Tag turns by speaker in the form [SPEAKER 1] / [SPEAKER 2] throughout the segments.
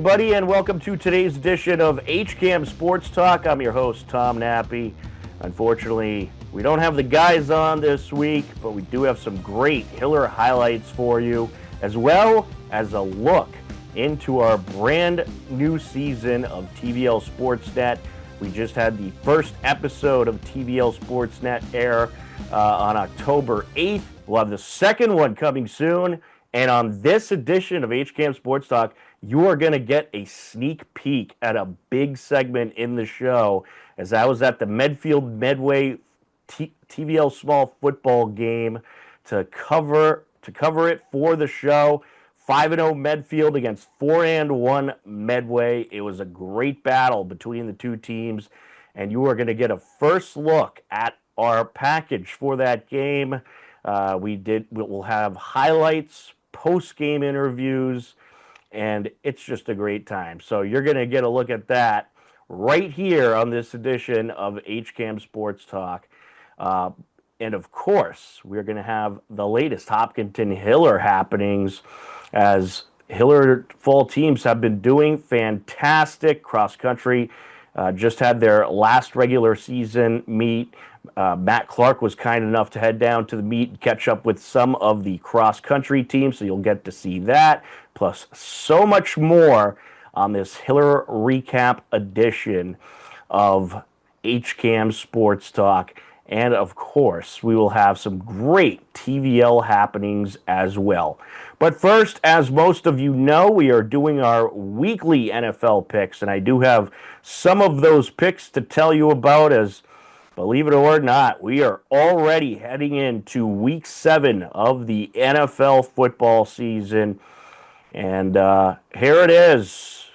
[SPEAKER 1] everybody, and welcome to today's edition of HCAM Sports Talk. I'm your host, Tom Nappy. Unfortunately, we don't have the guys on this week, but we do have some great Hiller highlights for you, as well as a look into our brand new season of TVL Sportsnet. We just had the first episode of TVL Sportsnet air on October 8th. We'll have the second one coming soon. And on this edition of HCAM Sports Talk, you are going to get a sneak peek at a big segment in the show, as I was at the Medfield Medway TVL small football game to cover it for the show. 5-0 Medfield against 4-1 Medway. It was a great battle between the two teams, and you are going to get a first look at our package for that game. We'll have highlights, post-game interviews, and it's just a great time. So you're going to get a look at that right here on this edition of HCAM Sports Talk. And of course, we're going to have the latest Hopkinton Hiller happenings, as Hiller fall teams have been doing fantastic cross-country. Just had their last regular season meet. Matt Clark was kind enough to head down to the meet and catch up with some of the cross-country teams, so you'll get to see that, plus so much more on this Hiller recap edition of HCAM Sports Talk. And of course, we will have some great TVL happenings as well. But first, as most of you know, we are doing our weekly NFL picks, and I do have some of those picks to tell you about, as believe it or not, we are already heading into week 7 of the NFL football season. And here it is.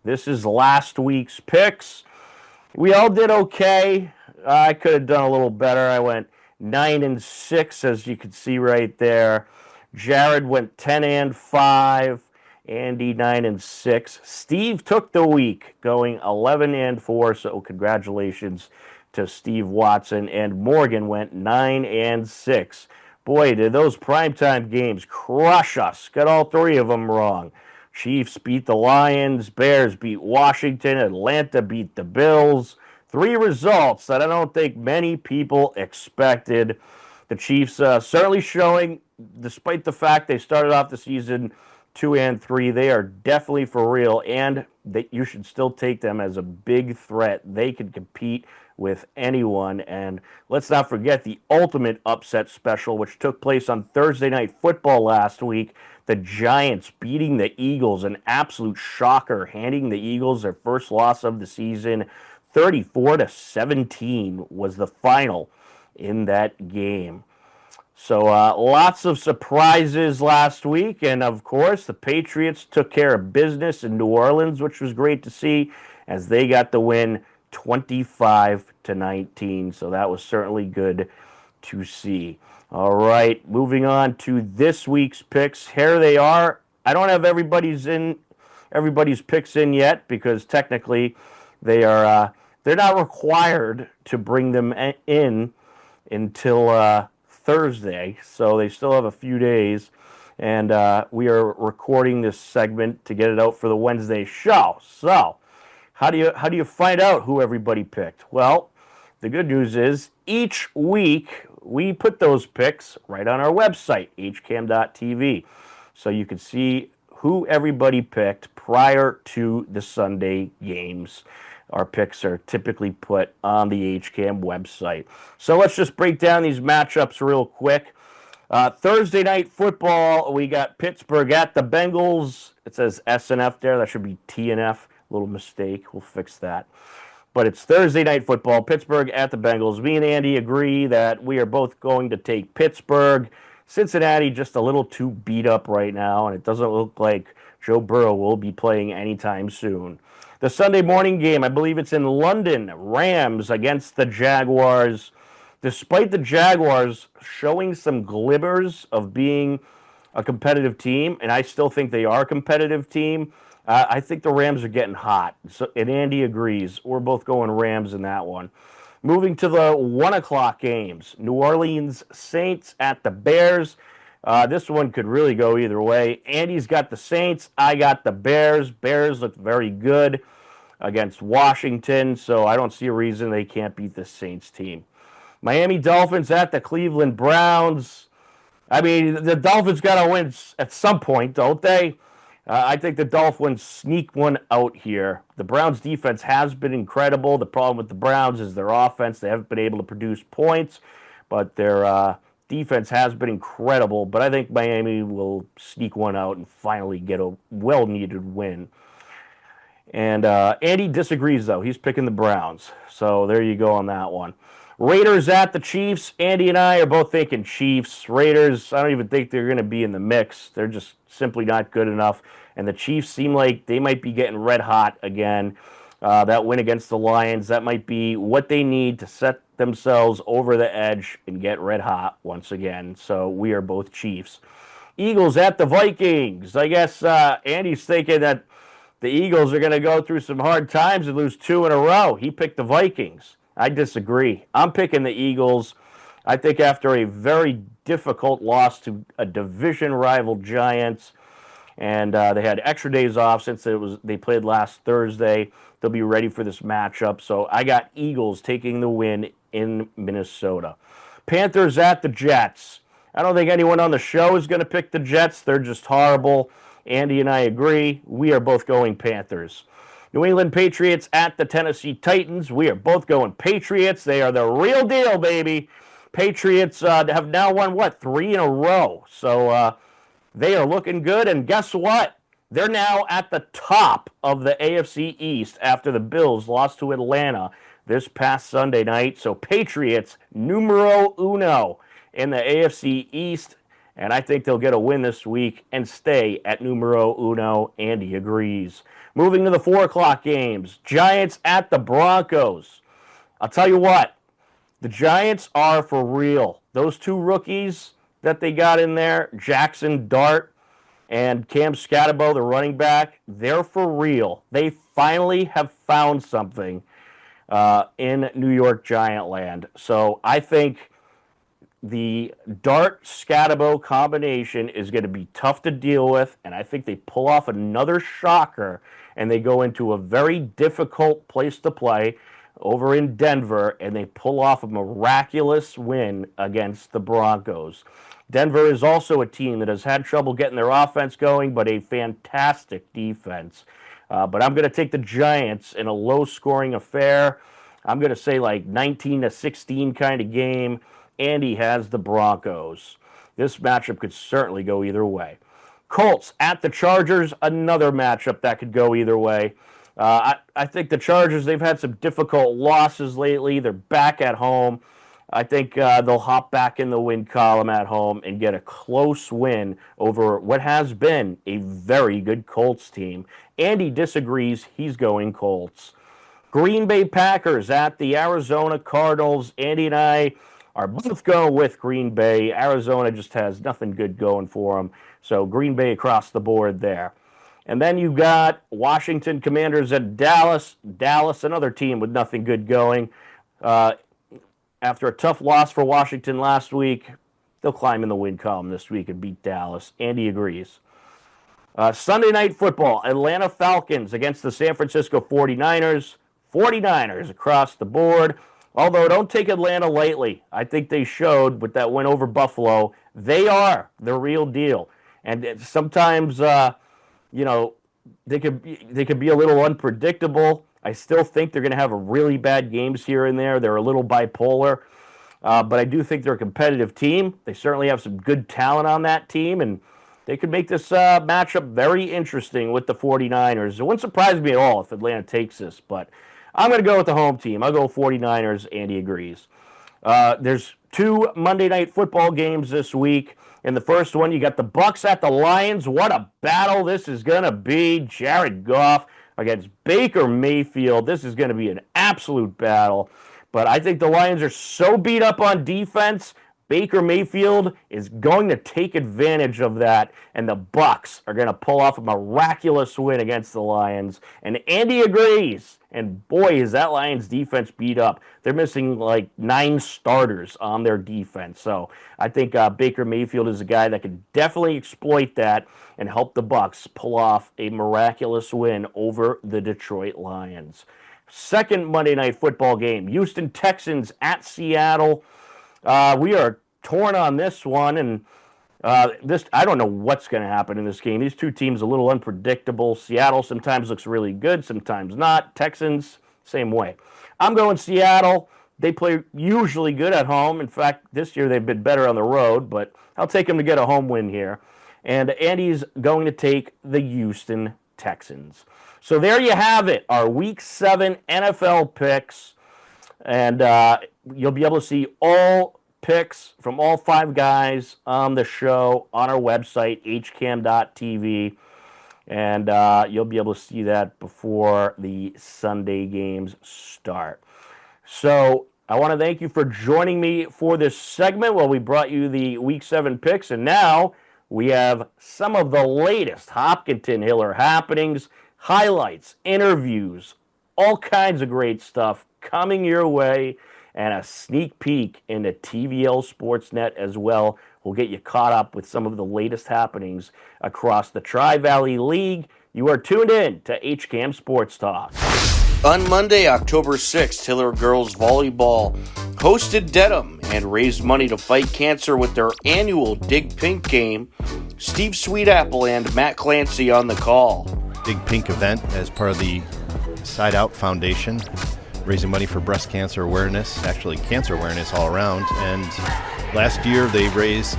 [SPEAKER 1] This is last week's picks. We all did okay. I could have done a little better. I went 9-6, as you can see right there. Jared went 10-5. Andy 9-6. Steve took the week, going 11-4. So congratulations to Steve Watson. And Morgan went 9-6. Boy, did those primetime games crush us. Got all 3 of them wrong. Chiefs beat the Lions. Bears beat Washington. Atlanta beat the Bills. 3 results that I don't think many people expected. The Chiefs certainly showing, despite the fact they started off the season 2-3, they are definitely for real, and you should still take them as a big threat. They can compete with anyone. And let's not forget the ultimate upset special, which took place on Thursday Night Football last week. The Giants beating the Eagles, an absolute shocker, handing the Eagles their first loss of the season. 34-17 was the final in that game. So lots of surprises last week, and of course the Patriots took care of business in New Orleans, which was great to see, as they got the win 25-19. So that was certainly good to see. All right, moving on to this week's picks. Here they are. I don't have everybody's picks in yet, because technically they're not required to bring them in until Thursday, so they still have a few days, and we are recording this segment to get it out for the Wednesday show. So how do you find out who everybody picked? Well, the good news is each week we put those picks right on our website, hcam.tv, so you can see who everybody picked prior to the Sunday games. Our picks are typically put on the HCAM website. So let's just break down these matchups real quick. Thursday Night Football, we got Pittsburgh at the Bengals. It says S&F there. That should be T&F. Little mistake. We'll fix that. But it's Thursday Night Football, Pittsburgh at the Bengals. Me and Andy agree that we are both going to take Pittsburgh. Cincinnati just a little too beat up right now, and it doesn't look like Joe Burrow will be playing anytime soon. The Sunday morning game, I believe it's in London, Rams against the Jaguars. Despite the Jaguars showing some glimmers of being a competitive team, and I still think they are a competitive team, I think the Rams are getting hot. So, and Andy agrees. We're both going Rams in that one. Moving to the 1 o'clock games, New Orleans Saints at the Bears. This one could really go either way. Andy's got the Saints. I got the Bears. Bears look very good against Washington, so I don't see a reason they can't beat the Saints team. Miami Dolphins at the Cleveland Browns. I mean, the Dolphins got to win at some point, don't they? I think the Dolphins sneak one out here. The Browns' defense has been incredible. The problem with the Browns is their offense. They haven't been able to produce points, but their defense has been incredible. But I think Miami will sneak one out and finally get a well-needed win. And Andy disagrees, though. He's picking the Browns. So there you go on that one. Raiders at the Chiefs. Andy and I are both thinking Chiefs. Raiders, I don't even think they're going to be in the mix. They're just simply not good enough. And the Chiefs seem like they might be getting red hot again. That win against the Lions, that might be what they need to set themselves over the edge and get red hot once again. So we are both Chiefs. Eagles at the Vikings. I guess Andy's thinking that the Eagles are going to go through some hard times and lose 2 in a row. He picked the Vikings. I disagree. I'm picking the Eagles. I think after a very difficult loss to a division rival Giants, and they had extra days off since they played last Thursday, they'll be ready for this matchup. So I got Eagles taking the win in Minnesota. Panthers at the Jets. I don't think anyone on the show is going to pick the Jets. They're just horrible. Andy and I agree. We are both going Panthers. New England Patriots at the Tennessee Titans. We are both going Patriots. They are the real deal, baby. Patriots have now won, 3 in a row. So they are looking good. And guess what? They're now at the top of the AFC East after the Bills lost to Atlanta this past Sunday night. So Patriots, numero uno in the AFC East. And I think they'll get a win this week and stay at numero uno. Andy agrees. Moving to the 4 o'clock games. Giants at the Broncos. I'll tell you what. The Giants are for real. Those 2 rookies that they got in there, Jackson Dart and Cam Scatterbo, the running back, they're for real. They finally have found something in New York Giant land. So I think the Dart-Scatterbo combination is going to be tough to deal with, and I think they pull off another shocker, and they go into a very difficult place to play over in Denver, and they pull off a miraculous win against the Broncos. Denver is also a team that has had trouble getting their offense going, but a fantastic defense. But I'm going to take the Giants in a low-scoring affair. I'm going to say like 19-16 kind of game. Andy has the Broncos. This matchup could certainly go either way. Colts at the Chargers, another matchup that could go either way. I think the Chargers, they've had some difficult losses lately. They're back at home. I think they'll hop back in the win column at home and get a close win over what has been a very good Colts team. Andy disagrees. He's going Colts. Green Bay Packers at the Arizona Cardinals. Andy and I are both going with Green Bay. Arizona just has nothing good going for them. So Green Bay across the board there. And then you got Washington Commanders at Dallas. Dallas, another team with nothing good going. After a tough loss for Washington last week, they'll climb in the win column this week and beat Dallas. Andy agrees. Sunday Night Football, Atlanta Falcons against the San Francisco 49ers. 49ers across the board. Although, don't take Atlanta lightly. I think they showed with that win over Buffalo, they are the real deal. And sometimes, they could be a little unpredictable. I still think they're going to have a really bad games here and there. They're a little bipolar. But I do think they're a competitive team. They certainly have some good talent on that team, and they could make this matchup very interesting with the 49ers. It wouldn't surprise me at all if Atlanta takes this, but I'm going to go with the home team. I'll go 49ers. Andy agrees. There's 2 Monday Night Football games this week. In the first one, you got the Bucs at the Lions. What a battle this is going to be. Jared Goff against Baker Mayfield. This is going to be an absolute battle. But I think the Lions are so beat up on defense, Baker Mayfield is going to take advantage of that, and the Bucs are going to pull off a miraculous win against the Lions. And Andy agrees. And boy, is that Lions defense beat up. They're missing like 9 starters on their defense. So I think Baker Mayfield is a guy that can definitely exploit that and help the Bucs pull off a miraculous win over the Detroit Lions. Second Monday Night Football game, Houston Texans at Seattle. We are torn on this one, and I don't know what's going to happen in this game. These two teams a little unpredictable. Seattle sometimes looks really good, sometimes not. Texans, same way. I'm going Seattle. They play usually good at home. In fact, this year they've been better on the road, but I'll take them to get a home win here. And Andy's going to take the Houston Texans. So there you have it, our Week 7 NFL picks. And you'll be able to see all picks from all 5 guys on the show on our website, hcam.tv. And you'll be able to see that before the Sunday games start. So I want to thank you for joining me for this segment while we brought you the Week 7 picks. And now we have some of the latest Hopkinton Hiller happenings, highlights, interviews, all kinds of great stuff coming your way, and a sneak peek into TVL Sportsnet as well. We'll get you caught up with some of the latest happenings across the Tri-Valley League. You are tuned in to HCAM Sports Talk.
[SPEAKER 2] On Monday, October 6th, Hiller Girls Volleyball hosted Dedham and raised money to fight cancer with their annual Dig Pink game. Steve Sweetapple and Matt Clancy on the call.
[SPEAKER 3] Dig Pink event as part of the Side Out Foundation, raising money for breast cancer awareness, actually cancer awareness all around. And last year they raised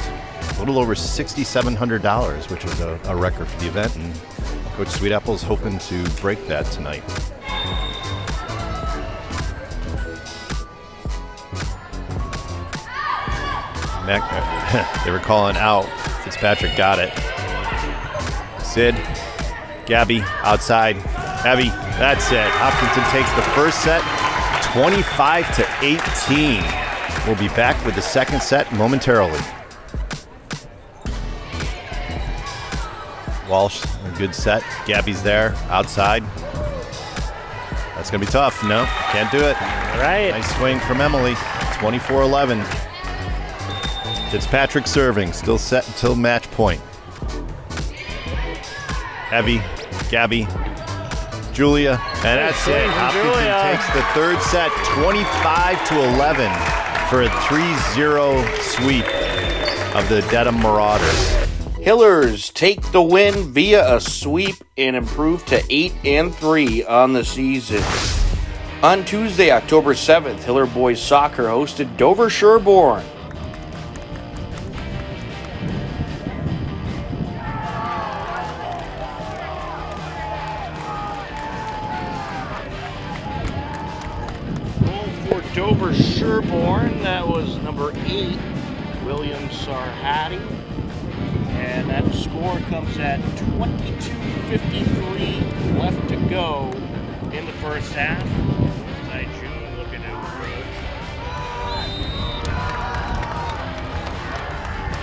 [SPEAKER 3] a little over $6,700, which was a record for the event. And Coach Sweetapple is hoping to break that tonight. They were calling out. Fitzpatrick got it. Sid, Gabby, outside. Abby, that's it. Hopkinton takes the first set, 25-18. We'll be back with the second set momentarily. Walsh, a good set. Gabby's there, outside. That's going to be tough. No, can't do it.
[SPEAKER 1] All right.
[SPEAKER 3] Nice swing from Emily. 24-11. Fitzpatrick serving, still set until match point. Abby, Gabby, Julia, and that's it. Hopkinton takes the third set, 25-11 for a 3-0 sweep of the Dedham Marauders.
[SPEAKER 2] Hillers take the win via a sweep and improve to 8-3 on the season. On Tuesday, October 7th, Hiller Boys Soccer hosted Dover Sherborne.
[SPEAKER 1] Dover Sherborne, that was number 8, William Sarhati. And that score comes at 22:53 left to go in the first half. Side June looking to improve.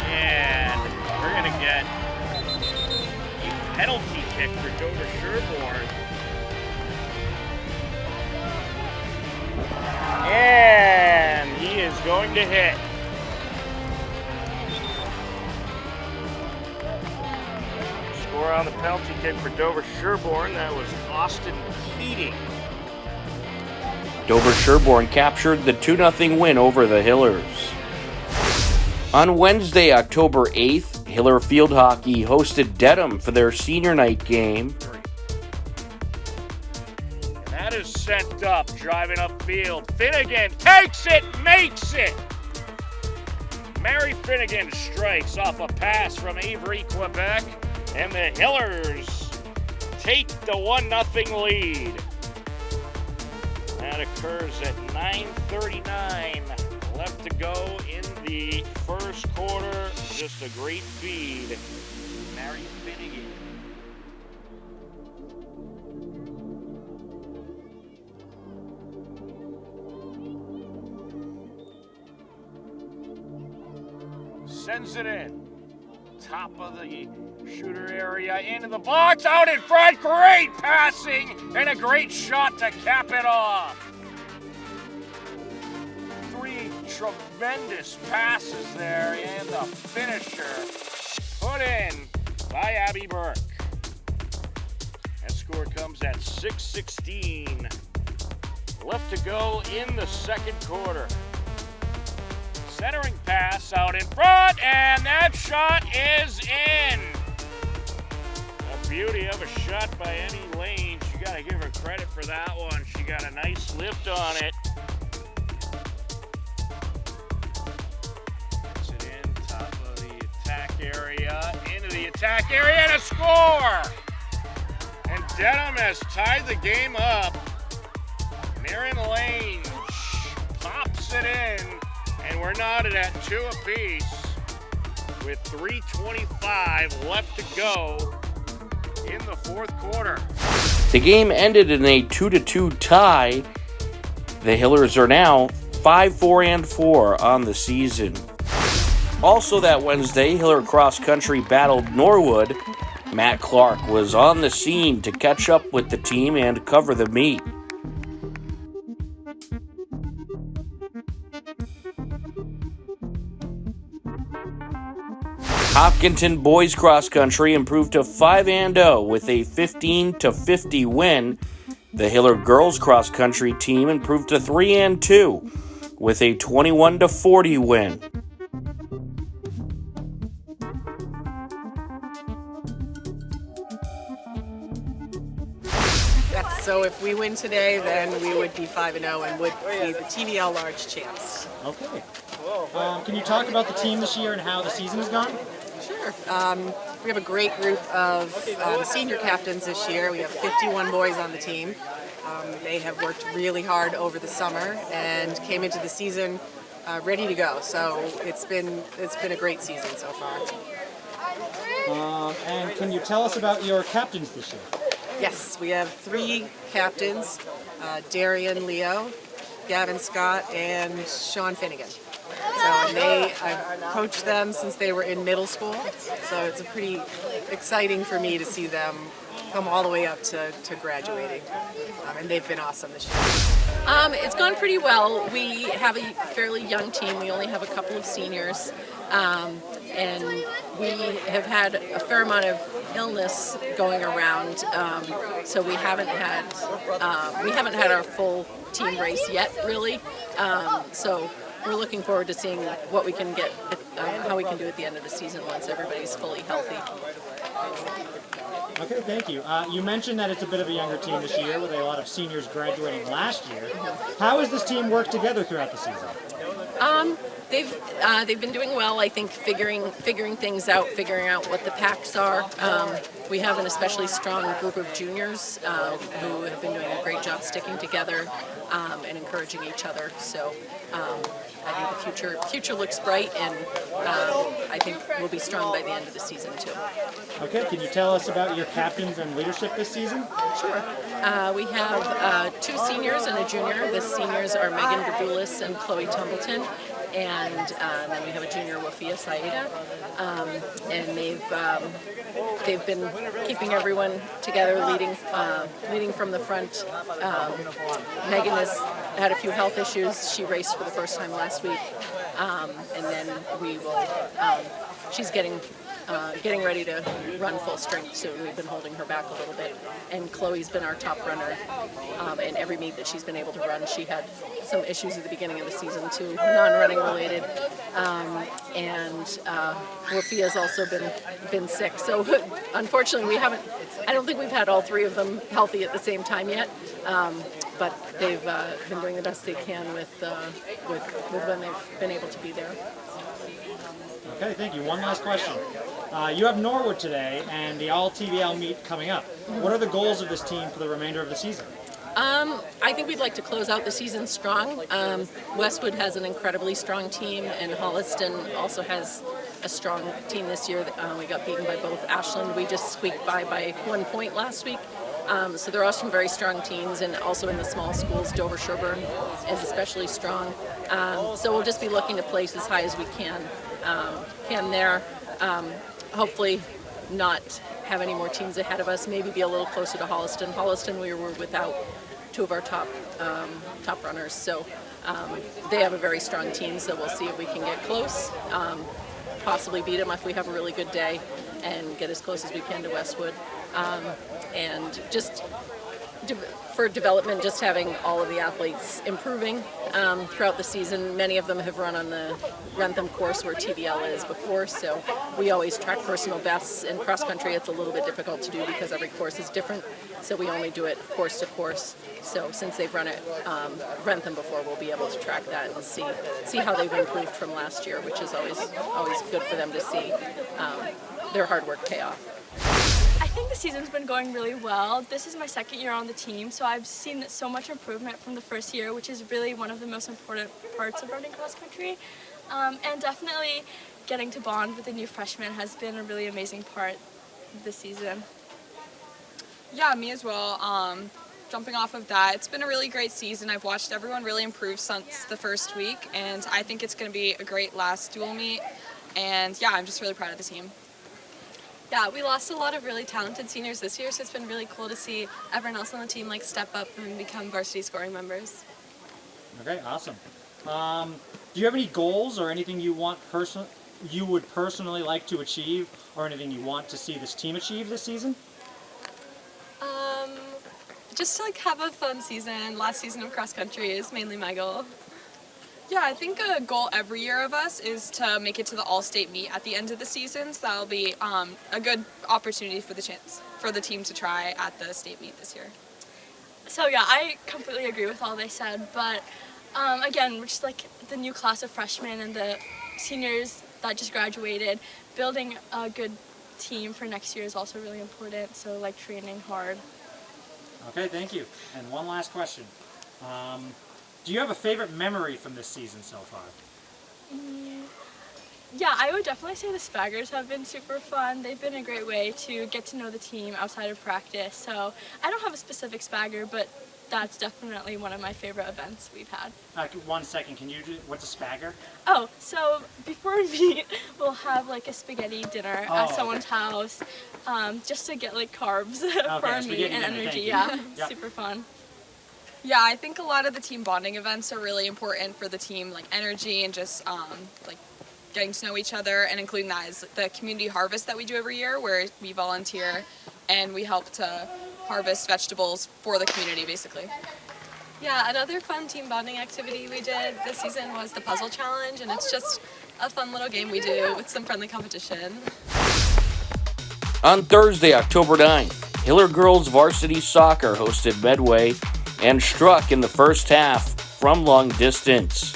[SPEAKER 1] And we're going to get a penalty kick for Dover Sherborne. And he is going to hit. Score on the penalty kick for Dover Sherborne. That was Austin Keating.
[SPEAKER 2] Dover Sherborne captured the 2-0 win over the Hillers. On Wednesday, October 8th, Hiller Field Hockey hosted Dedham for their senior night game.
[SPEAKER 1] That is sent up, driving upfield. Finnegan takes it, makes it! Mary Finnegan strikes off a pass from Avery, Quebec, and the Hillers take the 1-0 lead. That occurs at 9:39 left to go in the first quarter. Just a great feed. Mary Finnegan.
[SPEAKER 2] sends it in. Top of the shooter area, into the box, out in front. Great passing and a great shot to cap it off. 3 tremendous passes there, and the finisher put in by Abby Burke. That score comes at 6:16 left to go in the second quarter. Centering pass out in front, and that shot is in. A beauty of a shot by Annie Lane. You got to give her credit for that one. She got a nice lift on it. Gets it in, top of the attack area, into the attack area, and a score! And Dedham has tied the game up. Marin Lane pops it in, and we're knotted at 2 apiece with 3:25 left to go in the fourth quarter. The game ended in a 2-2 tie. The Hillers are now 5-4-4 on the season. Also that Wednesday, Hiller Cross Country battled Norwood. Matt Clark was on the scene to catch up with the team and cover the meet. Hopkinton Boys Cross Country improved to 5-0 with a 15-50 win. The Hiller Girls Cross Country team improved to 3-2 with a 21-40 win.
[SPEAKER 4] Yes, so if we win today, then we would be 5-0 and would be the TVL large champs.
[SPEAKER 5] Okay. Can you talk about the team this year and how the season has gone?
[SPEAKER 4] Sure. We have a great group of senior captains this year. We have 51 boys on the team. They have worked really hard over the summer and came into the season ready to go. So it's been a great season so far.
[SPEAKER 5] And can you tell us about your captains this year?
[SPEAKER 4] Yes, we have 3 captains, Darian Leo, Gavin Scott, and Sean Finnegan. So I've coached them since they were in middle school, so it's pretty exciting for me to see them come all the way up to graduating, and they've been awesome this year.
[SPEAKER 6] It's gone pretty well. We have a fairly young team. We only have a couple of seniors, and we have had a fair amount of illness going around, so we haven't had our full team race yet, really. So we're looking forward to seeing what we can get, how we can do at the end of the season once everybody's fully healthy.
[SPEAKER 5] Okay, thank you. You mentioned that it's a bit of a younger team this year with a lot of seniors graduating last year. How has this team worked together throughout the season?
[SPEAKER 6] They've been doing well, I think, figuring things out, figuring out what the packs are. We have an especially strong group of juniors who have been doing a great job sticking together and encouraging each other. So I think the future looks bright, and I think we'll be strong by the end of the season too.
[SPEAKER 5] Okay, can you tell us about your captains and leadership this season?
[SPEAKER 6] Sure. We have 2 seniors and a junior. The seniors are Megan Gabulis and Chloe Tumbleton. And then we have a junior, Wafia Saida, and they've been keeping everyone together, leading from the front. Megan has had a few health issues. She raced for the first time last week, and then she's getting ready to run full strength soon. We've been holding her back a little bit. And Chloe's been our top runner in every meet that she's been able to run. She had some issues at the beginning of the season too, non-running related. And Wafia's also been sick. So unfortunately I don't think we've had all 3 of them healthy at the same time yet. But they've been doing the best they can with when they've been able to be there.
[SPEAKER 5] Okay, thank you. One last question. You have Norwood today and the All-TVL meet coming up. What are the goals of this team for the remainder of the season?
[SPEAKER 6] I think we'd like to close out the season strong. Westwood has an incredibly strong team, and Holliston also has a strong team this year. We got beaten by both. Ashland, we just squeaked by 1 point last week. So there are some very strong teams, and also in the small schools, Dover-Sherburne is especially strong. So we'll just be looking to place as high as we can can there. Hopefully not have any more teams ahead of us, maybe be a little closer to Holliston. Holliston, we were without two of our top runners, so they have a very strong team, so we'll see if we can get close, possibly beat them if we have a really good day, and get as close as we can to Westwood. And just for development, just having all of the athletes improving throughout the season. Many of them have run on the Rentham course where TVL is before, so we always track personal bests. In cross country, it's a little bit difficult to do because every course is different, so we only do it course to course. So since they've run it Rentham before, we'll be able to track that and see how they've improved from last year, which is always good for them to see their hard work pay off.
[SPEAKER 7] I think the season's been going really well. This is my second year on the team, so I've seen so much improvement from the first year, which is really one of the most important parts of running cross country. And definitely getting to bond with the new freshmen has been a really amazing part of this season.
[SPEAKER 8] Yeah, me as well. Jumping off of that, it's been a really great season. I've watched everyone really improve since the first week, and I think it's going to be a great last dual meet. And yeah, I'm just really proud of the team.
[SPEAKER 9] Yeah, we lost a lot of really talented seniors this year, so it's been really cool to see everyone else on the team step up and become varsity scoring members.
[SPEAKER 5] Okay, awesome. Do you have any goals or anything you would personally like to achieve, or anything you want to see this team achieve this season?
[SPEAKER 9] Just to have a fun season. Last season of cross country is mainly my goal.
[SPEAKER 8] Yeah, I think a goal every year of us is to make it to the all-state meet at the end of the season, so that'll be a good opportunity for the team to try at the state meet this year.
[SPEAKER 7] So yeah, I completely agree with all they said, but again, just the new class of freshmen and the seniors that just graduated, building a good team for next year is also really important, so training hard.
[SPEAKER 5] Okay, thank you. And one last question. Do you have a favorite memory from this season so far?
[SPEAKER 7] Yeah, I would definitely say the Spaggers have been super fun. They've been a great way to get to know the team outside of practice. So I don't have a specific Spagger, but that's definitely one of my favorite events we've had.
[SPEAKER 5] 1 second, what's a Spagger?
[SPEAKER 7] Oh, so before we meet, we'll have a spaghetti dinner at someone's house, just to get carbs for our meet and energy. Yeah, yep. Super fun.
[SPEAKER 8] Yeah, I think a lot of the team bonding events are really important for the team, energy and just getting to know each other, and including that is the community harvest that we do every year, where we volunteer and we help to harvest vegetables for the community, basically.
[SPEAKER 9] Yeah, another fun team bonding activity we did this season was the puzzle challenge, and it's just a fun little game we do with some friendly competition.
[SPEAKER 2] On Thursday, October 9th, Hiller Girls Varsity Soccer hosted Medway and struck in the first half from long distance.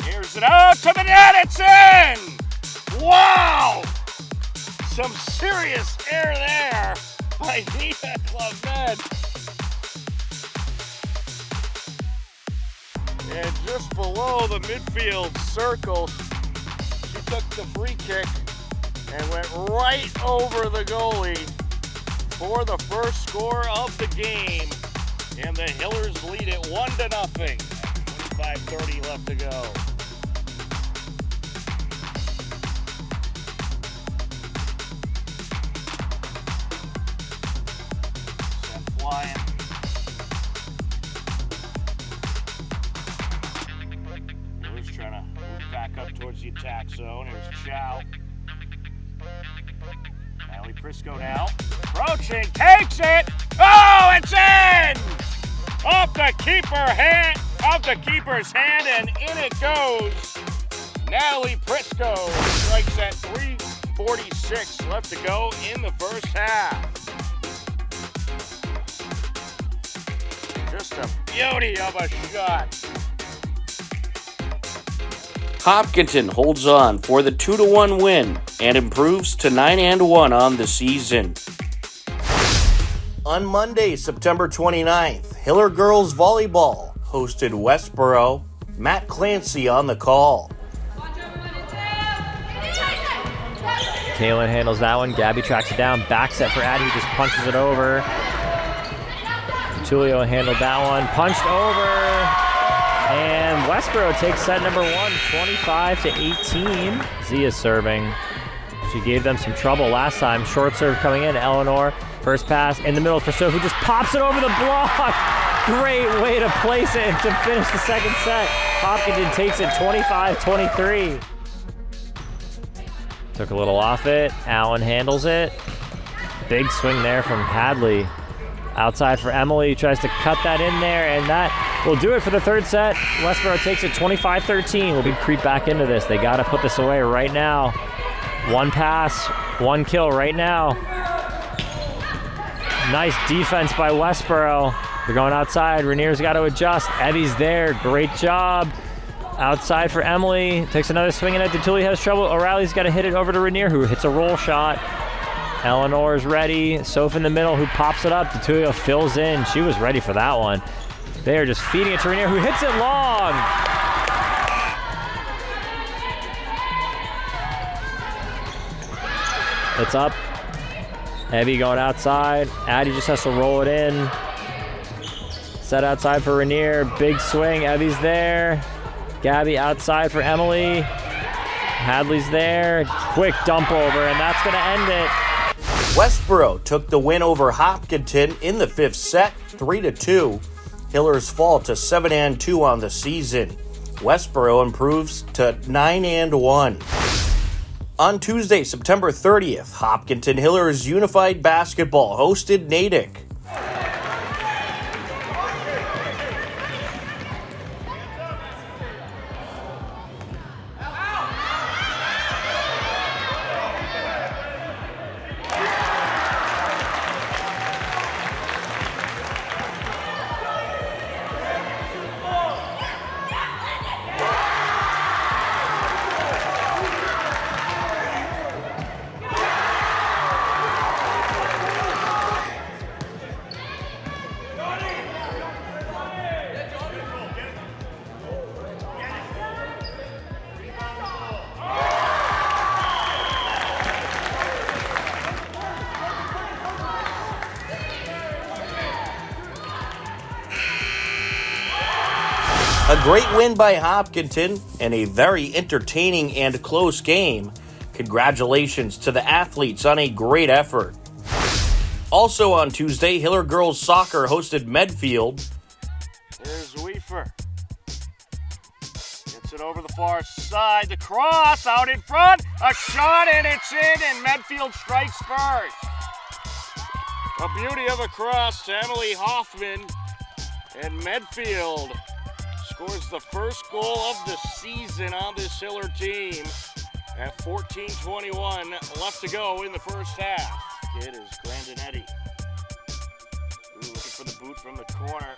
[SPEAKER 1] Here's it out to the net, it's in! Wow! Some serious air there by Nina Claved. And just below the midfield circle, she took the free kick and went right over the goalie for the first score of the game. And the Hillers lead it 1-0. 25:30 left to go. Sent flying. Hillers trying to move back up towards the attack zone. Here's Chow. Allie Prisco now. Approaching, takes it. Oh, it's in! Off the keeper's hand, and in it goes. Natalie Prisco strikes at 3:46 left to go in the first half. Just a beauty of a shot.
[SPEAKER 2] Hopkinton holds on for the 2-1 win and improves to 9-1 on the season. On Monday, September 29th, Hiller Girls Volleyball hosted Westboro. Matt Clancy on the call.
[SPEAKER 10] Kaylin handles that one. Gabby tracks it down. Back set for Addie, who just punches it over. Tulio handled that one. Punched over. And Westboro takes set number 1, 25-18. Zia serving. She gave them some trouble last time. Short serve coming in. Eleanor, first pass in the middle for Sophie, just pops it over the block. Great way to place it to finish the second set. Hopkinton takes it 25-23. Took a little off it. Allen handles it. Big swing there from Hadley. Outside for Emily, tries to cut that in there, and that will do it for the third set. Westboro takes it 25-13. We'll creep back into this. They got to put this away right now. One pass, one kill right now. Nice defense by Westboro. They're going outside. Rainier's got to adjust. Evie's there. Great job. Outside for Emily. Takes another swing in it. DeTulli has trouble. O'Reilly's got to hit it over to Rainier, who hits a roll shot. Eleanor's ready. Soph in the middle, who pops it up. DeTulio fills in. She was ready for that one. They are just feeding it to Rainier, who hits it long. It's up. Evie going outside. Addie just has to roll it in. Set outside for Rainier. Big swing. Evie's there. Gabby outside for Emily. Hadley's there. Quick dump over, and that's going to end it.
[SPEAKER 2] Westboro took the win over Hopkinton in the fifth set, 3-2. Hillers fall to 7-2 on the season. Westboro improves to 9-1. On Tuesday, September 30th, Hopkinton Hillers Unified Basketball hosted Natick. A great win by Hopkinton and a very entertaining and close game. Congratulations to the athletes on a great effort. Also on Tuesday, Hiller Girls Soccer hosted Medfield.
[SPEAKER 1] There's Weefer. Gets it over the far side. The cross out in front. A shot and it's in, and Medfield strikes first. A beauty of a cross to Emily Hoffman, and Medfield scores the first goal of the season on this Hiller team at 14:21 left to go in the first half. It is Grandinetti. Looking for the boot from the corner.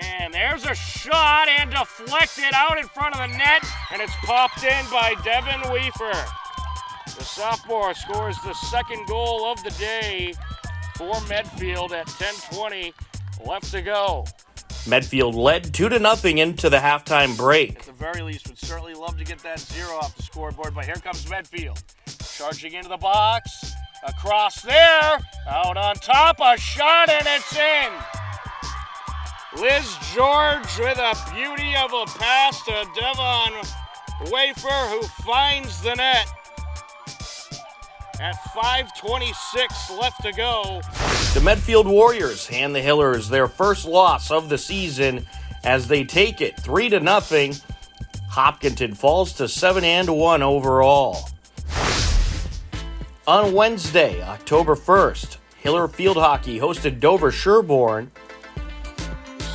[SPEAKER 1] And there's a shot and deflected out in front of the net, and it's popped in by Devin Weefer. The sophomore scores the second goal of the day for Medfield at 10:20 left to go.
[SPEAKER 2] Medfield led 2-0 into the halftime break.
[SPEAKER 1] At the very least, would certainly love to get that 0 off the scoreboard, but here comes Medfield. Charging into the box, across there, out on top, a shot, and it's in. Liz George with a beauty of a pass to Devon Wafer, who finds the net. At 5:26 left to go.
[SPEAKER 2] The Medfield Warriors hand the Hillers their first loss of the season as they take it 3-0. Hopkinton falls to 7-1 overall. On Wednesday, October 1st, Hiller Field Hockey hosted Dover Sherborne.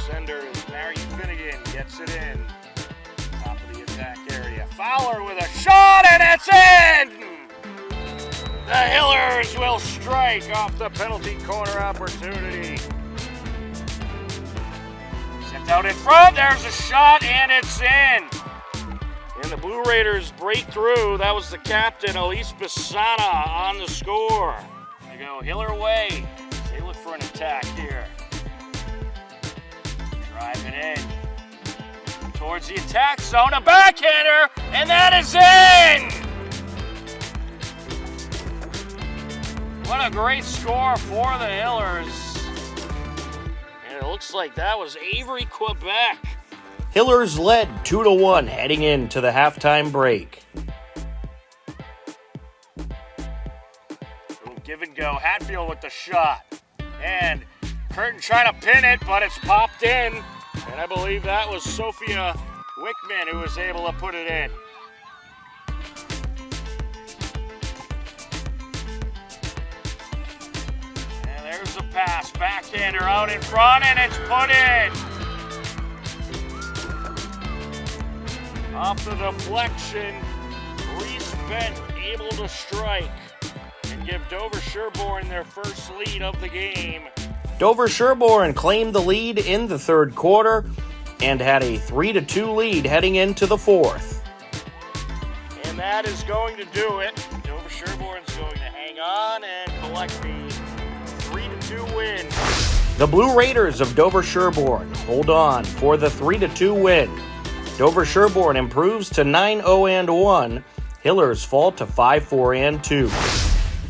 [SPEAKER 1] Sender is Mary Finnegan, gets it in. Top of the attack area. Fowler with a shot, and it's in! The Hillers will strike off the penalty corner opportunity. Sent out in front, there's a shot, and it's in. And the Blue Raiders break through. That was the captain, Elise Pisana, on the score. They go Hiller way. They look for an attack here. Drive it in. Towards the attack zone, a backhander, and that is in! What a great score for the Hillers. And it looks like that was Avery Quebec
[SPEAKER 2] Hillers led 2-1 heading into the halftime break.
[SPEAKER 1] Little give and go. Hatfield with the shot. And Curtin trying to pin it, but it's popped in. And I believe that was Sophia Wickman who was able to put it in. And there's a pass. Backhander out in front, and it's put in. Off the deflection, Reese Bent able to strike and give Dover Sherborne their first lead of the game.
[SPEAKER 2] Dover Sherborne claimed the lead in the third quarter and had a 3-2 lead heading into the fourth.
[SPEAKER 1] And that is going to do it. Dover Sherborne's going to hang on and collect the 3-2 win.
[SPEAKER 2] The Blue Raiders of Dover Sherborne hold on for the 3-2 win. Dover Sherborne improves to 9-0-1. Hillers fall to 5-4-2.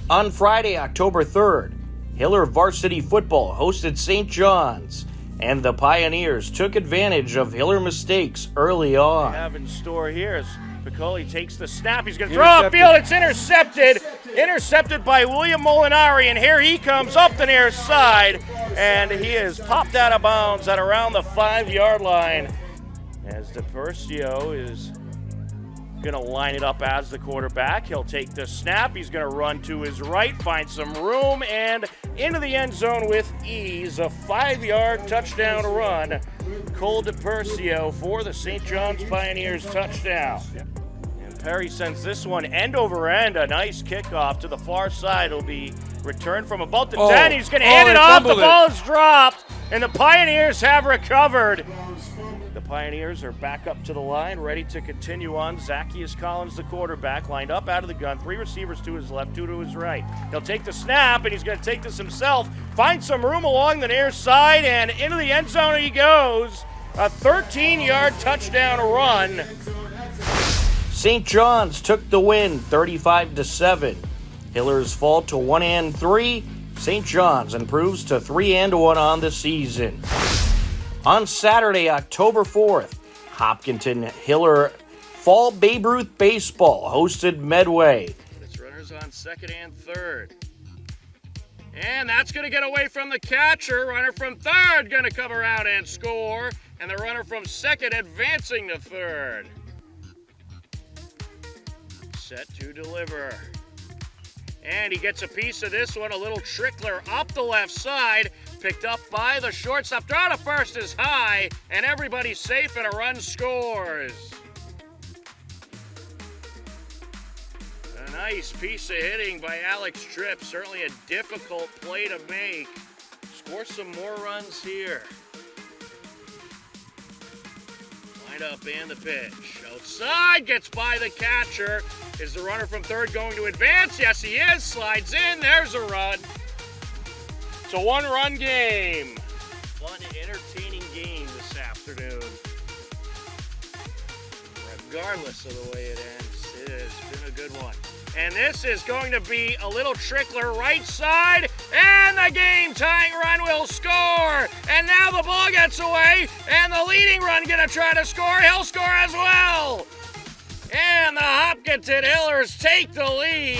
[SPEAKER 2] On Friday, October 3rd, Hiller varsity football hosted St. John's, and the Pioneers took advantage of Hiller mistakes early on.
[SPEAKER 1] What we have in store here is Piccoli takes the snap. He's going to throw upfield. It's intercepted. Intercepted by William Molinari, and here he comes up the near side, and he is popped out of bounds at around the 5-yard line. As DePercio is going to line it up as the quarterback. He'll take the snap. He's going to run to his right, find some room, and into the end zone with ease. A 5-yard touchdown run. Cole DePercio for the St. John's Pioneers touchdown. And Perry sends this one end over end. A nice kickoff to the far side. It'll be returned from about the 10. He's going to hand it off. The ball is dropped, and the Pioneers have recovered. The Pioneers are back up to the line, ready to continue on. Zacchaeus Collins, the quarterback, lined up out of the gun. 3 receivers to his left, 2 to his right. He'll take the snap, and he's going to take this himself. Find some room along the near side, and into the end zone he goes. A 13-yard touchdown run.
[SPEAKER 2] St. John's took the win, 35-7. Hillers fall to 1-3. St. John's improves to 3-1 on the season. On Saturday, October 4th, Hopkinton Hiller Fall Babe Ruth Baseball hosted Medway.
[SPEAKER 1] It's runners on second and third. And that's going to get away from the catcher. Runner from third going to come around and score. And the runner from second advancing to third. Set to deliver. And he gets a piece of this one, a little trickler up the left side. Picked up by the shortstop. Throw to first is high, and everybody's safe, and a run scores. A nice piece of hitting by Alex Tripp. Certainly a difficult play to make. Score some more runs here. Line up and the pitch. Outside, gets by the catcher. Is the runner from third going to advance? Yes, he is. Slides in. There's a run. It's a one-run game. Fun, entertaining game this afternoon. Regardless of the way it ends, it has been a good one. And this is going to be a little trickler right side, and the game-tying run will score. And now the ball gets away, and the leading run going to try to score. He'll score as well. And the Hopkinton Hillers take the lead.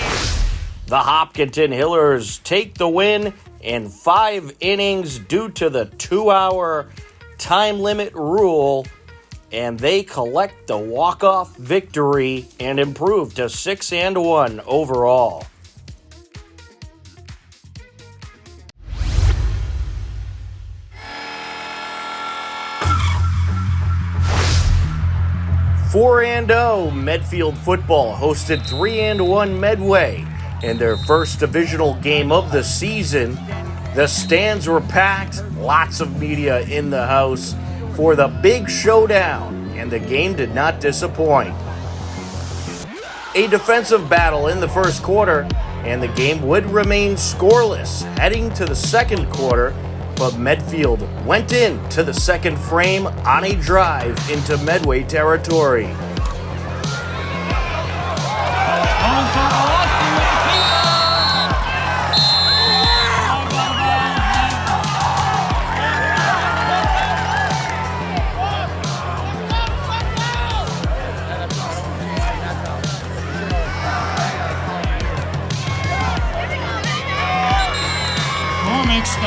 [SPEAKER 2] The Hopkinton Hillers take the win in 5 innings due to the 2-hour time limit rule, and they collect the walk-off victory and improve to 6-1 overall. Medfield football hosted 3-1 Medway in their first divisional game of the season. The stands were packed, lots of media in the house for the big showdown, and the game did not disappoint. A defensive battle in the first quarter, and the game would remain scoreless heading to the second quarter, but Medfield went into the second frame on a drive into Medway territory.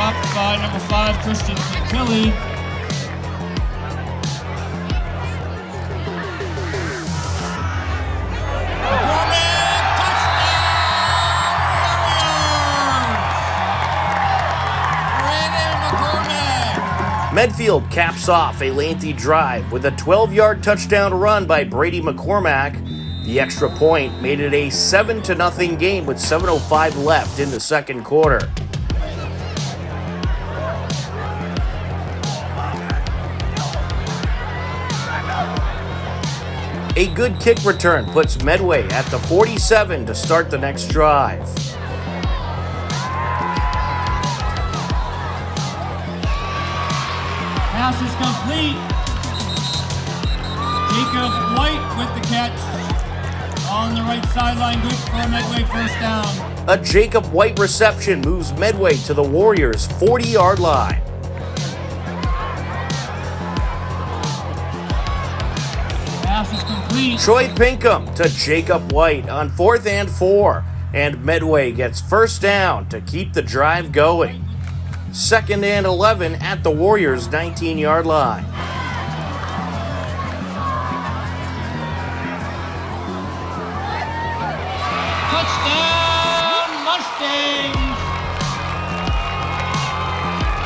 [SPEAKER 11] stopped by number 5, Christian Tilly.
[SPEAKER 2] Medfield caps off a lengthy drive with a 12-yard touchdown run by Brady McCormack. The extra point made it a 7-0 game with 7:05 left in the second quarter. A good kick return puts Medway at the 47 to start the next drive.
[SPEAKER 11] Pass is complete. Jacob White with the catch. On the right sideline, good for a Medway first down.
[SPEAKER 2] A Jacob White reception moves Medway to the Warriors' 40-yard line.
[SPEAKER 11] Pass is complete.
[SPEAKER 2] Troy Pinkham to Jacob White on 4th and 4, and Medway gets first down to keep the drive going. 2nd and 11 at the Warriors' 19-yard line.
[SPEAKER 11] Touchdown, Mustangs!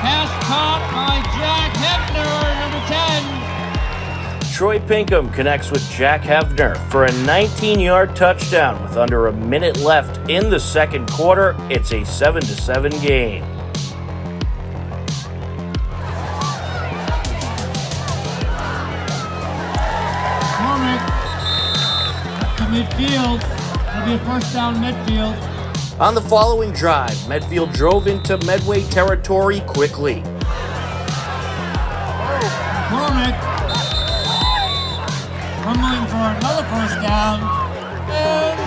[SPEAKER 11] Pass caught by Jack Hefner, number 10.
[SPEAKER 2] Troy Pinkham connects with Jack Hefner for a 19-yard touchdown with under a minute left in the second quarter. It's a 7-7 game.
[SPEAKER 11] Midfield. It'll be a first down Medfield.
[SPEAKER 2] On the following drive, Medfield drove into Medway territory quickly.
[SPEAKER 11] McCormick fumbling for another first down. And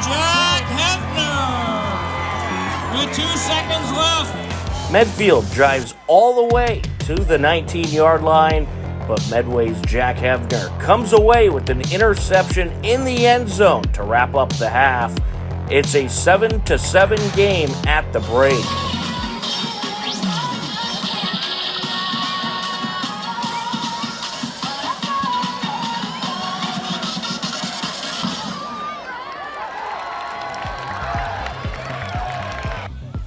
[SPEAKER 11] Jack Hefner with 2 seconds left.
[SPEAKER 2] Medfield drives all the way to the 19-yard line, but Medway's Jack Hefner comes away with an interception in the end zone to wrap up the half. It's a 7-7 game at the break.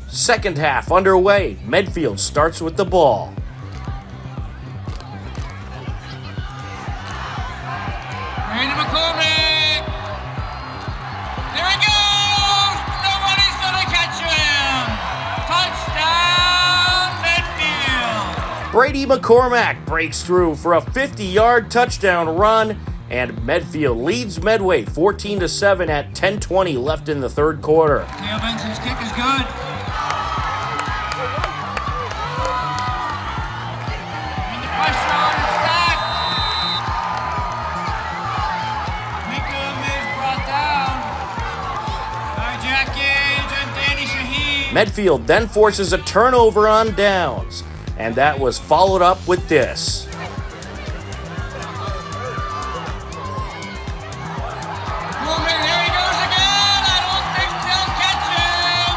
[SPEAKER 2] Second half underway. Medfield starts with the ball.
[SPEAKER 11] Brady McCormick. There he goes. Nobody's gonna catch him. Touchdown, Medfield.
[SPEAKER 2] Brady McCormack breaks through for a 50-yard touchdown run, and Medfield leads Medway 14-7 at 10:20 left in the third quarter.
[SPEAKER 11] Theo Benson's kick is good.
[SPEAKER 2] Medfield then forces a turnover on downs, and that was followed up with this.
[SPEAKER 11] Here he goes again. I don't think they'll catch him.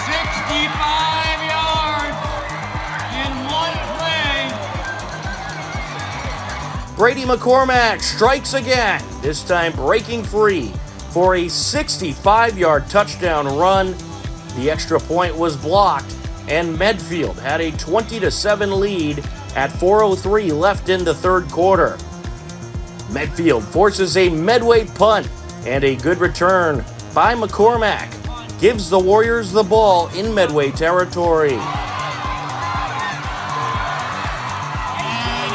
[SPEAKER 11] 65 yards in one play.
[SPEAKER 2] Brady McCormack strikes again, this time breaking free for a 65-yard touchdown run. The extra point was blocked, and Medfield had a 20-7 lead at 4:03 left in the third quarter. Medfield forces a Medway punt, and a good return by McCormack gives the Warriors the ball in Medway territory.
[SPEAKER 11] And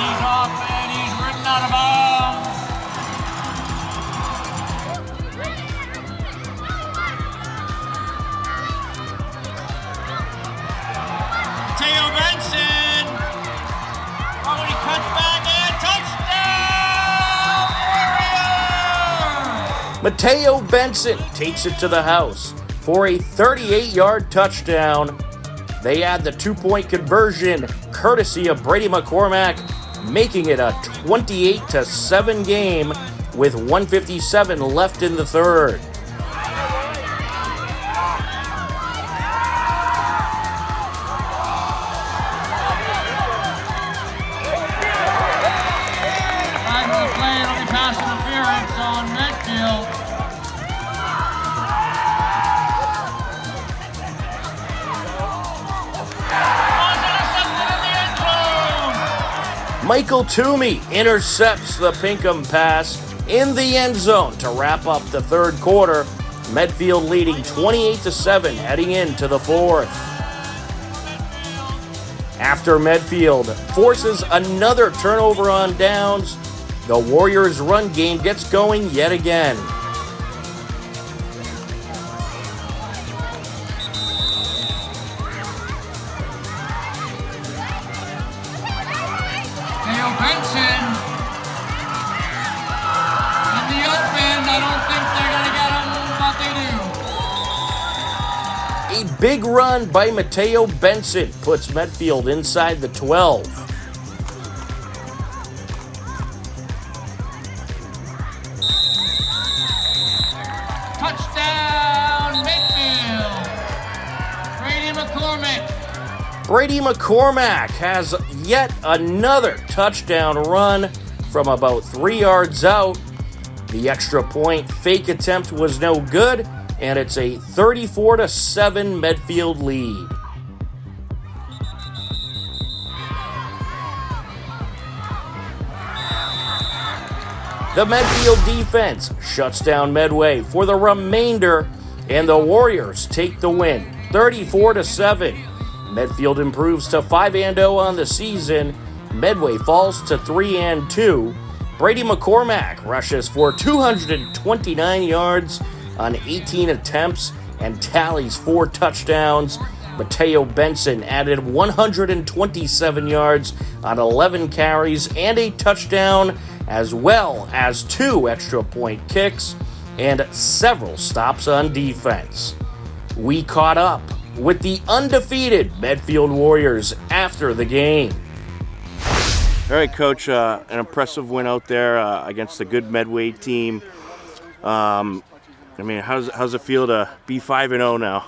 [SPEAKER 11] he's off, and he's ridden out of bounds. Theo Benson. Oh, and he cuts back and touchdown, Warriors!
[SPEAKER 2] Mateo Benson takes it to the house for a 38-yard touchdown. They add the 2-point conversion courtesy of Brady McCormack, making it a 28-7 game with 1:57 left in the third.
[SPEAKER 11] Time of the play, it'll be pass interference on Medfield.
[SPEAKER 2] Michael Toomey intercepts the Pinkham pass in the end zone to wrap up the third quarter. Medfield leading 28-7 heading into the fourth. After Medfield forces another turnover on downs, the Warriors' run game gets going yet again.
[SPEAKER 11] Benson in the open. I don't think they're going to get him, but they do.
[SPEAKER 2] A big run by Mateo Benson puts Medfield inside the 12.
[SPEAKER 11] Touchdown, Medfield. Brady McCormack.
[SPEAKER 2] Brady McCormack has yet another touchdown run from about 3 yards out. The extra point fake attempt was no good, and it's a 34-7 Medfield lead. The Medfield defense shuts down Medway for the remainder, and the Warriors take the win, 34-7. Medfield improves to 5-0 on the season. Medway falls to 3-2. Brady McCormack rushes for 229 yards on 18 attempts and tallies 4 touchdowns. Mateo Benson added 127 yards on 11 carries and a touchdown, as well as 2 extra point kicks and several stops on defense. We caught up with the undefeated Medfield Warriors after the game.
[SPEAKER 1] All right, Coach, an impressive win out there against a good Medway team. How does it feel to be 5-0 now?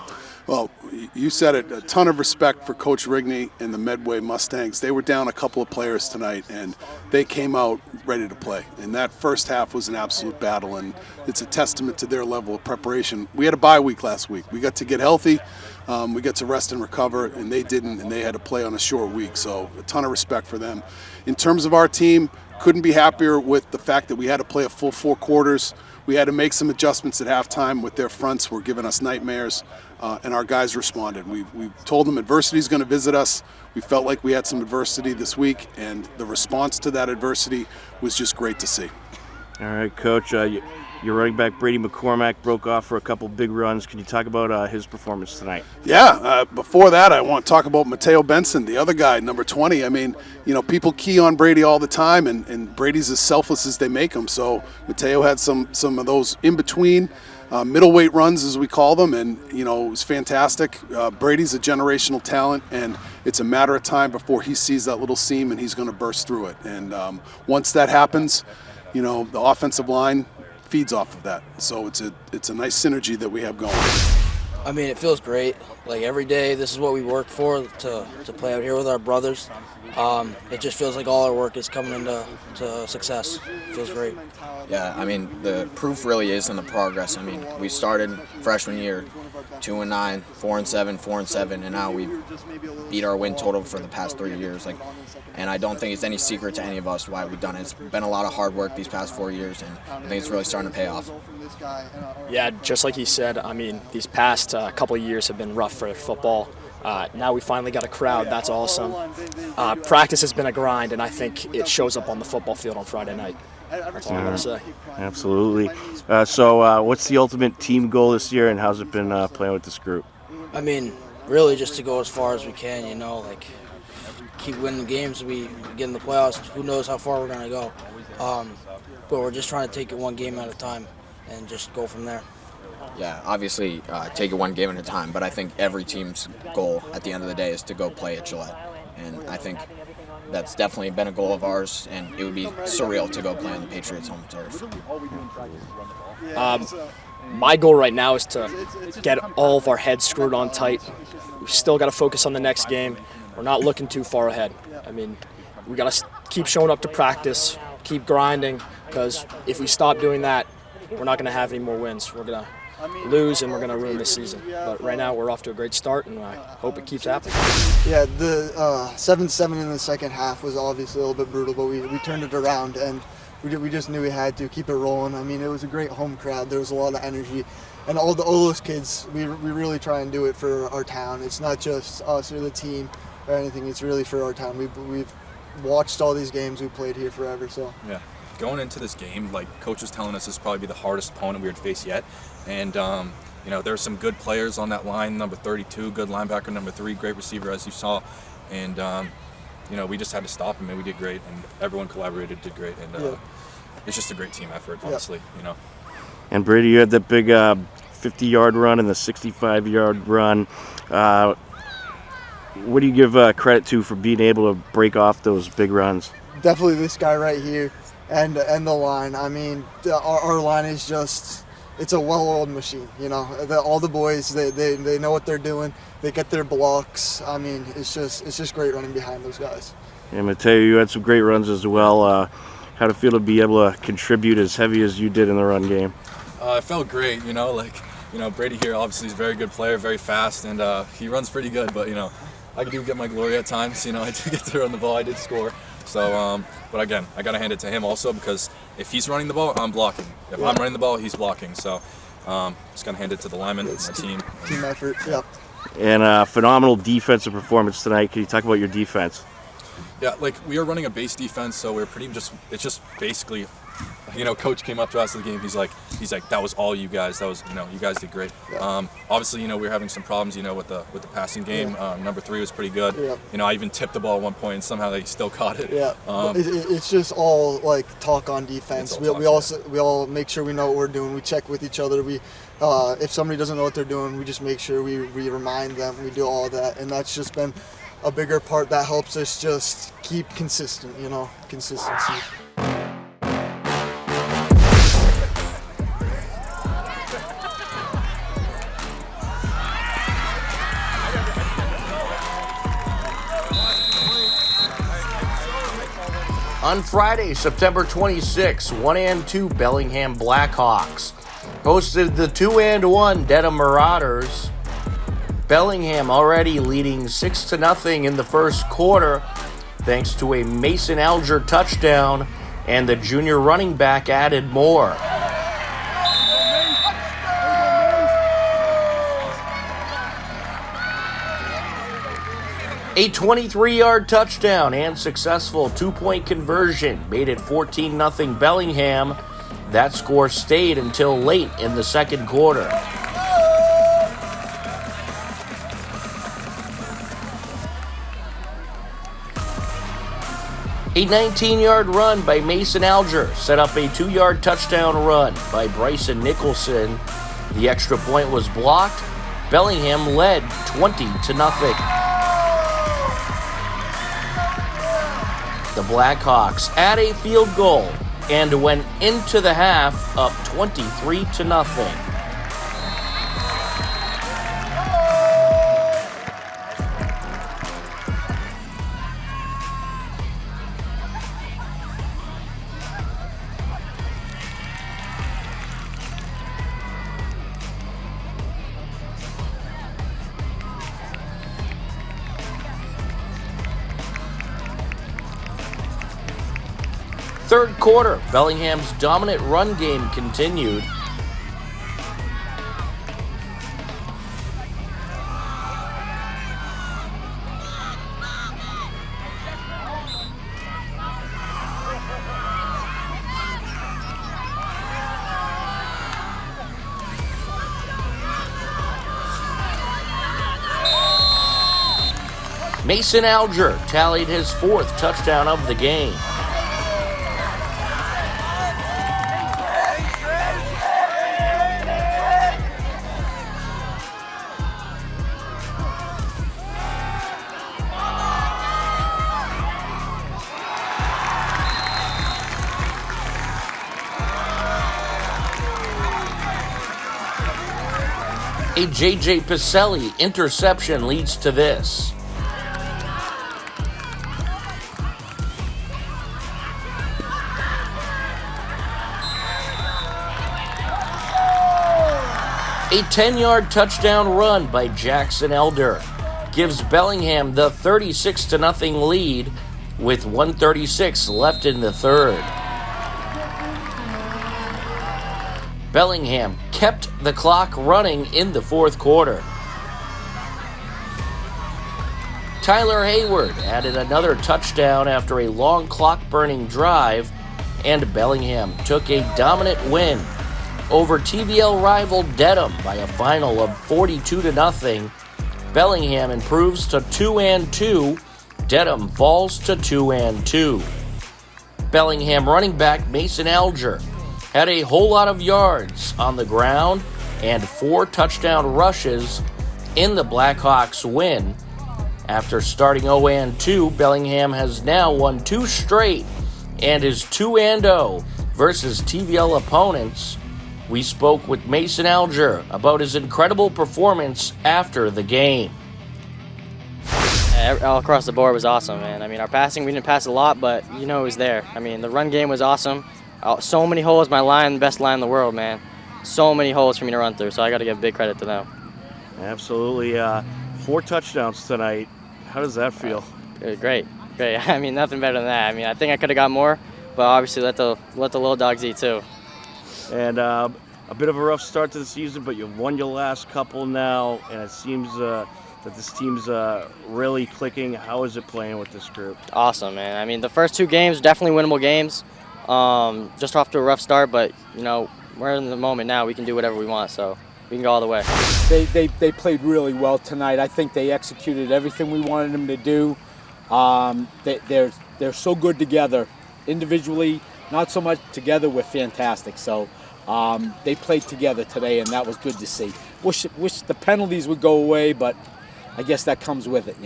[SPEAKER 12] Well, you said it, a ton of respect for Coach Rigney and the Medway Mustangs. They were down a couple of players tonight, and they came out ready to play. And that first half was an absolute battle, and it's a testament to their level of preparation. We had a bye week last week. We got to get healthy, we got to rest and recover, and they didn't, and they had to play on a short week. So a ton of respect for them. In terms of our team, couldn't be happier with the fact that we had to play a full 4 quarters. We had to make some adjustments at halftime with their fronts were giving us nightmares, and our guys responded. We told them adversity is going to visit us. We felt like we had some adversity this week, and the response to that adversity was just great to see.
[SPEAKER 1] All right, Coach, your running back Brady McCormack broke off for a couple big runs. Can you talk about his performance tonight?
[SPEAKER 12] Yeah, before that, I want to talk about Mateo Benson, the other guy, number 20. People key on Brady all the time, and Brady's as selfless as they make him. So Mateo had some of those in-between middleweight runs, as we call them, and, it was fantastic. Brady's a generational talent, and it's a matter of time before he sees that little seam, and he's going to burst through it. And once that happens, the offensive line feeds off of that. So it's a nice synergy that we have going.
[SPEAKER 13] It feels great. Like every day, this is what we work for, to play out here with our brothers. It just feels like all our work is coming into success. It feels great.
[SPEAKER 14] Yeah, the proof really is in the progress. We started freshman year 2-9, 4-7, 4-7, and now we beat our win total for the past 3 years. And I don't think it's any secret to any of us why we've done it. It's been a lot of hard work these past 4 years, and I think it's really starting to pay off.
[SPEAKER 15] Yeah, just like he said, these past couple of years have been rough for football. Now we finally got a crowd. That's awesome. Practice has been a grind, and I think it shows up on the football field on Friday night. That's all I'm going to say.
[SPEAKER 1] Absolutely. So what's the ultimate team goal this year, and how's it been playing with this group?
[SPEAKER 13] Really just to go as far as we can, keep winning games. We get in the playoffs. Who knows how far we're going to go. But we're just trying to take it one game at a time and just go from there.
[SPEAKER 14] yeah, obviously take it one game at a time, but I think every team's goal at the end of the day is to go play at Gillette. And I think that's definitely been a goal of ours, and it would be surreal to go play on the Patriots' home turf.
[SPEAKER 15] My goal right now is to get all of our heads screwed on tight. We've still got to focus on the next game. We're not looking too far ahead. I mean, we got to keep showing up to practice, keep grinding, because if we stop doing that, we're not going to have any more wins. We're going to lose and we're going to ruin this season. But right now we're off to a great start, and I hope it keeps happening.
[SPEAKER 16] Yeah, the 7-7 in the second half was obviously a little bit brutal, but we turned it around, and we just knew we had to keep it rolling. I mean, it was a great home crowd. There was a lot of energy. And all those kids, we really try and do it for our town. It's not just us or the team or anything. It's really for our town. We've watched all these games. We played here forever, so.
[SPEAKER 17] Yeah. Going into this game, like Coach was telling us, this will probably be the hardest opponent we would face yet. And, you know, there's some good players on that line, number 32, good linebacker, number 3, great receiver, as you saw. And, you know, we just had to stop him, and we did great. And everyone collaborated, did great. And it's just a great team effort, honestly, you know.
[SPEAKER 1] And Brady, you had that big 50-yard run and the 65-yard run. What do you give credit to for being able to break off those big runs?
[SPEAKER 16] Definitely this guy right here and the line. I mean, our line is just, it's a well-oiled machine, you know. All the boys, they know what they're doing. They get their blocks. I mean, it's just great running behind those guys.
[SPEAKER 1] And Mateo, you had some great runs as well. How'd it feel to be able to contribute as heavy as you did in the run game?
[SPEAKER 17] It felt great, you know, Brady here obviously is a very good player, very fast, and he runs pretty good, but, you know, I do get my glory at times, you know, I do get to run the ball, I did score. So, but again, I got to hand it to him also, because if he's running the ball, I'm blocking. If I'm running the ball, he's blocking. So, just got to hand it to the linemen, my team.
[SPEAKER 16] Team effort, yep.
[SPEAKER 1] And phenomenal defensive performance tonight. Can you talk about your defense?
[SPEAKER 17] Yeah, we are running a base defense, so we're it's just basically, you know, Coach came up to us at the game. He's like, that was all you guys. That was, you know, you guys did great.
[SPEAKER 16] Yeah.
[SPEAKER 17] Obviously, you know, we were having some problems, you know, with the passing game.
[SPEAKER 16] Yeah.
[SPEAKER 17] Number 3 was pretty good.
[SPEAKER 16] Yeah.
[SPEAKER 17] You know, I even tipped the ball at one point, and somehow they still caught it.
[SPEAKER 16] Yeah. It's just all talk on defense. We all make sure we know what we're doing. We check with each other. We if somebody doesn't know what they're doing, we just make sure we remind them. We do all that, and that's just been a bigger part that helps us just keep consistent, you know, consistency.
[SPEAKER 2] On Friday, September 26, 1-2 Bellingham Blackhawks hosted the 2-1 Dedham Marauders. Bellingham already leading 6-0 in the first quarter, thanks to a Mason Alger touchdown, and the junior running back added more. A 23-yard touchdown and successful 2-point conversion made it 14-0 Bellingham. That score stayed until late in the second quarter. A 19-yard run by Mason Alger set up a 2-yard touchdown run by Bryson Nicholson. The extra point was blocked. Bellingham led 20-0. The Blackhawks add a field goal and went into the half up 23-0. Third quarter, Bellingham's dominant run game continued. Mason Alger tallied his 4th touchdown of the game. A J.J. Pacelli interception leads to this. A 10-yard touchdown run by Jackson Elder gives Bellingham the 36-0 lead with 1:36 left in the third. Bellingham kept the clock running in the fourth quarter. Tyler Hayward added another touchdown after a long clock-burning drive, and Bellingham took a dominant win over TVL rival Dedham by a final of 42-0. Bellingham improves to 2-2. Dedham falls to 2-2. Bellingham running back Mason Alger had a whole lot of yards on the ground and 4 touchdown rushes in the Blackhawks win. After starting 0-2, Bellingham has now won 2 straight and is 2-0 versus TVL opponents. We spoke with Mason Alger about his incredible performance after the game.
[SPEAKER 18] All across the board was awesome, man. I mean, our passing, we didn't pass a lot, but it was there. I mean, the run game was awesome. So many holes, my line, the best line in the world, man. So many holes for me to run through, so I got to give big credit to them.
[SPEAKER 1] Absolutely. 4 touchdowns tonight. How does that feel?
[SPEAKER 18] Great. I mean, nothing better than that. I mean, I think I could have got more, but obviously let the little dogs eat too.
[SPEAKER 1] And a bit of a rough start to the season, but you've won your last couple now, and it seems that this team's really clicking. How is it playing with this group?
[SPEAKER 18] Awesome, man. I mean, the first 2 games, definitely winnable games. Just off to a rough start, but, we're in the moment now. We can do whatever we want, so we can go all the way.
[SPEAKER 19] They played really well tonight. I think they executed everything we wanted them to do. They're so good together. Individually, not so much together, we're fantastic. So they played together today, and that was good to see. Wish the penalties would go away, but I guess that comes with it,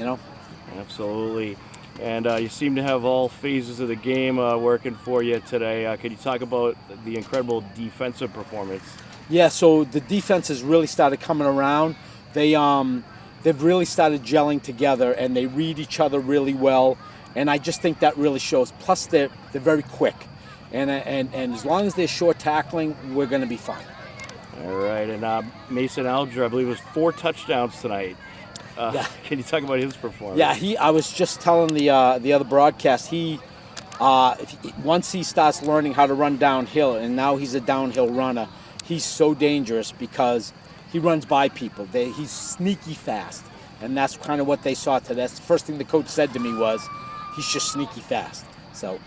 [SPEAKER 1] Absolutely. And you seem to have all phases of the game working for you today. Could you talk about the incredible defensive performance?
[SPEAKER 19] Yeah, so the defense has really started coming around. They've really started gelling together, and they read each other really well. And I just think that really shows. Plus, they're very quick. And as long as they're short tackling, we're going to be fine.
[SPEAKER 1] All right, and Mason Alger, I believe, was 4 touchdowns tonight.
[SPEAKER 19] Yeah.
[SPEAKER 1] Can you talk about his performance?
[SPEAKER 19] Yeah, I was just telling the other broadcast, once he starts learning how to run downhill, and now he's a downhill runner, he's so dangerous because he runs by people. He's sneaky fast, and that's kind of what they saw today. That's the first thing the coach said to me was, he's just sneaky fast. So.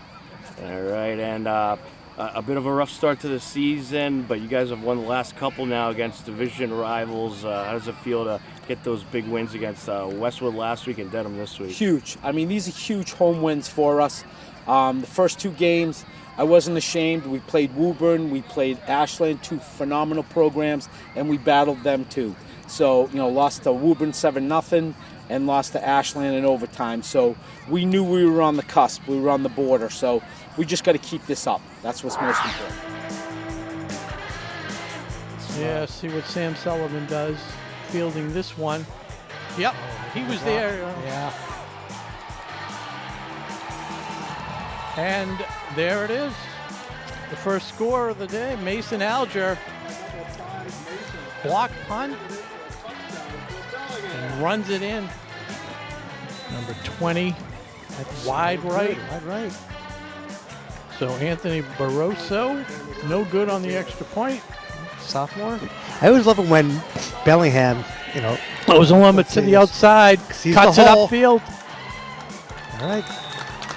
[SPEAKER 1] All right, and a bit of a rough start to the season, but you guys have won the last couple now against division rivals. How does it feel to get those big wins against Westwood last week and Dedham this week?
[SPEAKER 19] Huge. I mean, these are huge home wins for us. The first 2 games, I wasn't ashamed. We played Woburn, we played Ashland, 2 phenomenal programs, and we battled them too. So, lost to Woburn 7-0 and lost to Ashland in overtime. So we knew we were on the cusp, we were on the border. So we just got to keep this up. That's what's most important.
[SPEAKER 20] Yeah, see what Sam Sullivan does, fielding this one. Yep, he was there.
[SPEAKER 21] Yeah.
[SPEAKER 20] And there it is. The first score of the day, Mason Alger. Block punt. And runs it in. Number 20. That's wide right.
[SPEAKER 21] Wide right.
[SPEAKER 20] So Anthony Barroso, no good on the extra point.
[SPEAKER 21] Sophomore. I always love it when Bellingham,
[SPEAKER 20] throws a limit to the outside, cuts it upfield.
[SPEAKER 21] All right.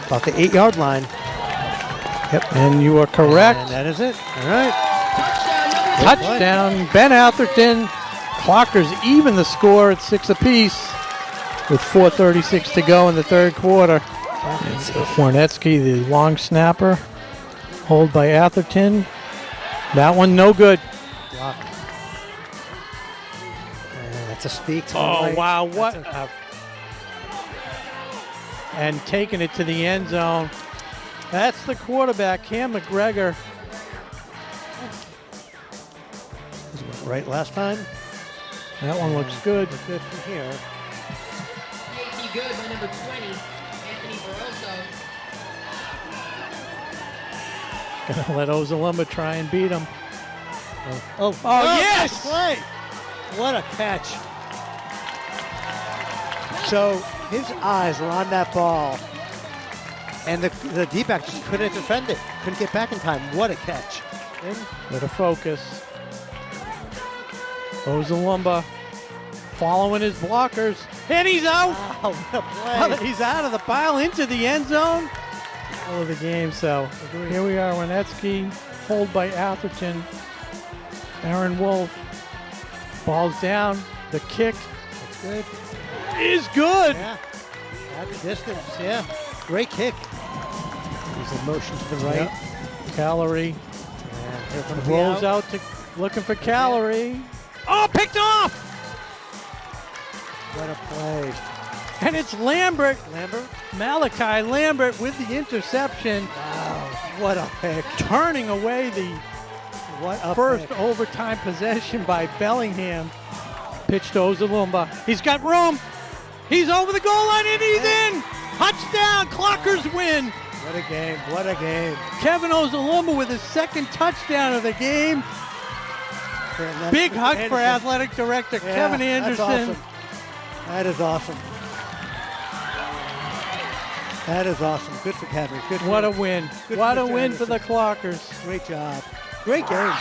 [SPEAKER 21] About the 8-yard line.
[SPEAKER 20] Yep, and you are correct.
[SPEAKER 21] And that is it. All right.
[SPEAKER 20] Touchdown, Ben Atherton. Clockers even the score at 6 apiece with 4:36 to go in the third quarter. Fornetsky, the long snapper, hold by Atherton. That one no good.
[SPEAKER 21] Block. And that's a speak to the
[SPEAKER 20] Oh,
[SPEAKER 21] right.
[SPEAKER 20] wow, what? And taking it to the end zone. That's the quarterback, Cam McGregor.
[SPEAKER 21] Right last time.
[SPEAKER 20] That one looks good.
[SPEAKER 21] Good from here.
[SPEAKER 3] Be good by number 20, Anthony Barroso.
[SPEAKER 20] Gonna let Ozalumba try and beat him.
[SPEAKER 21] Oh,
[SPEAKER 20] yes!
[SPEAKER 21] Play. What a catch. So his eyes were on that ball. And the D-back just couldn't defend it. Couldn't get back in time. What a catch.
[SPEAKER 20] Bit of focus. Ozalumba following his blockers. And he's out.
[SPEAKER 21] Wow, what a play.
[SPEAKER 20] He's out of the pile into the end zone. All of the game. So here we are. Winetsky, hold by Atherton. Aaron Wolf. Ball's down. The kick.
[SPEAKER 21] That's good.
[SPEAKER 20] Is good.
[SPEAKER 21] Yeah. At the distance. Yeah. Great kick. He's in motion to the right.
[SPEAKER 20] Yep. Calorie.
[SPEAKER 21] And here comes
[SPEAKER 20] Rolls
[SPEAKER 21] the
[SPEAKER 20] out to looking for Calorie. Oh, picked off!
[SPEAKER 21] What a play.
[SPEAKER 20] And it's Lambert. Malachi Lambert with the interception.
[SPEAKER 21] Wow. What a pick.
[SPEAKER 20] Turning away the first overtime possession by Bellingham. Pitch to Ozalumba. He's got room. He's over the goal line and he's in. Touchdown. Clockers win.
[SPEAKER 21] What a game. What a game.
[SPEAKER 20] Kevin Ozalumba with his second touchdown of the game. Big hug for athletic director Kevin Anderson.
[SPEAKER 21] That is awesome. That is awesome. Good for Kevin. Good.
[SPEAKER 20] What a win. What a win for the Clockers.
[SPEAKER 21] Great job. Great game.